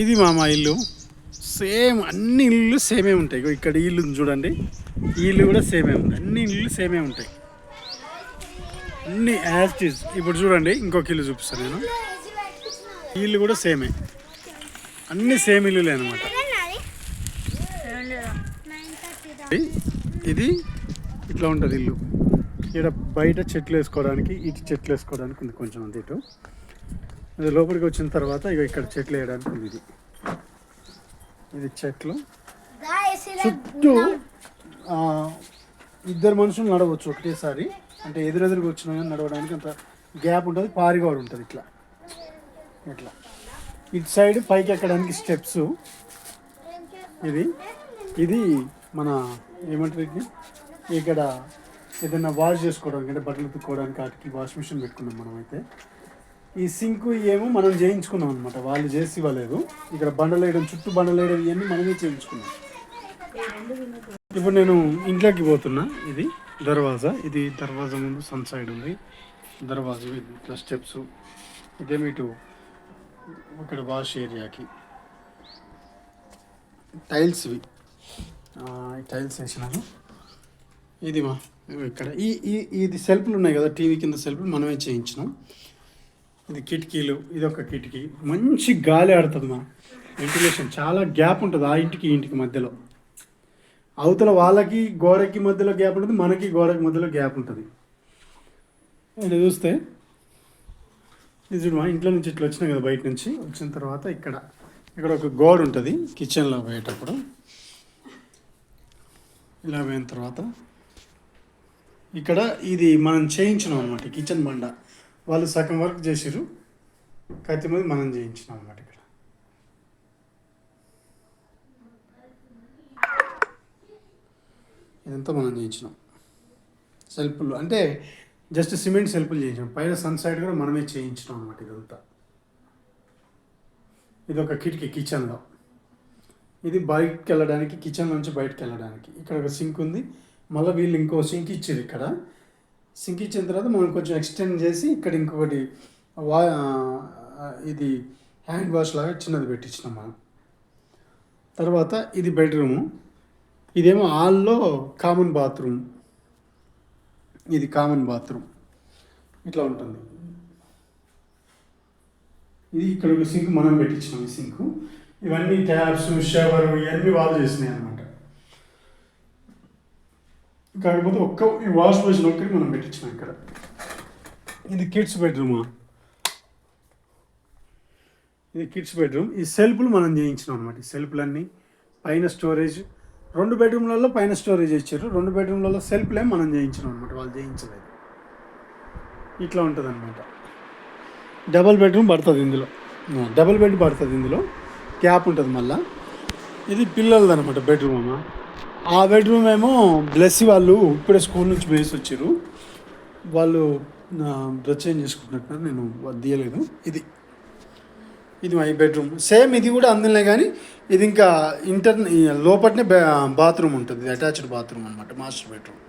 ఇది మా ఇల్లు. సేమ్ అన్ని ఇల్లు సేమే ఉంటాయి. ఇక్కడ ఇల్లు చూడండి, ఈ ఇల్లు కూడా సేమే ఉంది. అన్ని ఇల్లు సేమే ఉంటాయి, అన్ని యాజ్ ఇట్ ఈజ్. ఇప్పుడు చూడండి ఇంకొక ఇల్లు చూపిస్తాను నేను. ఈ ఇల్లు కూడా సేమే, అన్ని సేమ్ ఇల్లులే అనమాట. ఇది ఇట్లా ఉంటుంది ఇల్లు. ఇక్కడ బయట చెట్లు వేసుకోవడానికి, ఇటు చెట్లు వేసుకోవడానికి ఉంది కొంచెం అంత. ఇటు అది లోపలికి వచ్చిన తర్వాత ఇక ఇక్కడ చెట్లు వేయడానికి ఉంది. ఇది చెట్లు చుట్టూ ఇద్దరు మనుషులు నడవచ్చు ఒకటేసారి. అంటే ఎదురెదురుగా వచ్చిన నడవడానికి అంత గ్యాప్ ఉంటుంది. పారిగోడ ఉంటుంది ఇట్లా ఇట్లా. ఇటు సైడ్ పైకి ఎక్కడానికి స్టెప్స్. ఇది మన ఏమంటారు, ఇది ఇక్కడ ఏదైనా వాష్ చేసుకోవడానికి, అంటే బట్టలు ఉతుక్కోవడానికి వాటికి వాష్ మిషన్ పెట్టుకున్నాం మనం. అయితే ఈ సింకు ఏమో మనం చేయించుకున్నాం అనమాట, వాళ్ళు చేసి ఇవ్వలేదు. ఇక్కడ బండలు వేయడం, చుట్టూ బండలు వేయడం ఇవన్నీ మనమే చేయించుకున్నాం. ఇప్పుడు నేను ఇంట్లోకి పోతున్నా. ఇది దర్వాజా. ఇది దర్వాజా ముందు సన్ సైడ్ ఉంది దర్వాజా. ఇట్లా స్టెప్స్. ఇదేమి ఇటు ఇక్కడ వాష్ ఏరియాకి టైల్స్. ఇవి టైల్స్ వేసినాను. ఇది ఇక్కడ ఇది సెల్ఫ్లు ఉన్నాయి కదా, టీవీ కింద సెల్ఫ్లు మనమే చేయించినాం. ఇది కిటికీలు. ఇది ఒక కిటికీ. మంచి గాలి ఆడుతుంది వెంటిలేషన్. చాలా గ్యాప్ ఉంటుంది ఆ ఇంటికి ఇంటికి మధ్యలో. అవతల వాళ్ళకి గోడకి మధ్యలో గ్యాప్ ఉంటుంది, మనకి గోడకి మధ్యలో గ్యాప్ ఉంటుంది. ఇది చూస్తే ఇది చూడు, మా ఇంట్లో నుంచి ఇట్లా వచ్చినాం కదా, బయట నుంచి వచ్చిన తర్వాత ఇక్కడ ఒక గోడ ఉంటుంది కిచెన్లో పోయేటప్పుడు. ఇలా పోయిన తర్వాత ఇక్కడ ఇది మనం చేయించినాం అనమాట, కిచెన్ బండ. వాళ్ళు సగం వర్క్ చేసిరు, కత్తి మీద మనం చేయించినాం అనమాట. ఇక్కడ ఇదంతా మనం చేయించినాం. సెల్ఫ్లు అంటే జస్ట్ సిమెంట్ సెల్ఫ్లు చేయించాం. పైన సన్ సైడ్ కూడా మనమే చేయించినాం అనమాట. ఇదంతా ఇది ఒక కిటికీ కిచెన్లో. ఇది బయటకు వెళ్ళడానికి, కిచెన్ నుంచి బయటకు వెళ్ళడానికి. ఇక్కడ ఒక సింక్ ఉంది. మళ్ళీ వీళ్ళు ఇంకో సింక్ ఇచ్చారు. ఇక్కడ సింక్ ఇచ్చిన తర్వాత మనం కొంచెం ఎక్స్టెండ్ చేసి ఇక్కడ ఇంకొకటి ఇది హ్యాండ్ వాష్ లాగా చిన్నది పెట్టించినాం మనం. తర్వాత ఇది బెడ్రూము. ఇదేమో హాల్లో కామన్ బాత్రూమ్. ఇది కామన్ బాత్రూమ్ ఇట్లా ఉంటుంది. ఇది ఇక్కడ ఒక సింక్ మనం పెట్టించినాం. ఈ సింకు, ఇవన్నీ ట్యాప్స్, షవర్ ఇవన్నీ వాళ్ళు చేసినాయి అనమాట. కాకపోతే ఈ వాష్ బేసిన్ ఒక్కటి మనం పెట్టించినాం ఇక్కడ. ఇది కిడ్స్ బెడ్రూమా. ఇది కిడ్స్ బెడ్రూమ్. ఈ సెల్ఫ్లు మనం చేయించినాం అనమాట. ఈ సెల్ఫ్లన్నీ పైన స్టోరేజ్. 2 బెడ్రూమ్లలో పైన స్టోరేజ్ ఇచ్చారు, 2 బెడ్రూమ్లలో సెల్ఫ్లే మనం చేయించినాం అనమాట, వాళ్ళు చేయించలేదు. ఇట్లా ఉంటుంది అనమాట. డబల్ బెడ్రూమ్ పడుతుంది ఇందులో, డబల్ బెడ్ పడుతుంది ఇందులో, గ్యాప్ ఉంటుంది మళ్ళీ. ఇది పిల్లలది అనమాట బెడ్రూమ్ అమ్మ. ఆ బెడ్రూమ్ ఏమో బ్లెస్సి వాళ్ళు ఇప్పుడే స్కూల్ నుంచి వేసి వచ్చారు. వాళ్ళు డ్రెస్ చేంజ్ చేసుకుంటున్నారు, నేను తీయలేదు. ఇది మా బెడ్రూమ్ సేమ్. ఇది కూడా అందులోనే, కానీ ఇది ఇంకా లోపలనే బాత్రూమ్ ఉంటుంది. అటాచ్డ్ బాత్రూమ్ అనమాట, మాస్టర్ బెడ్రూమ్.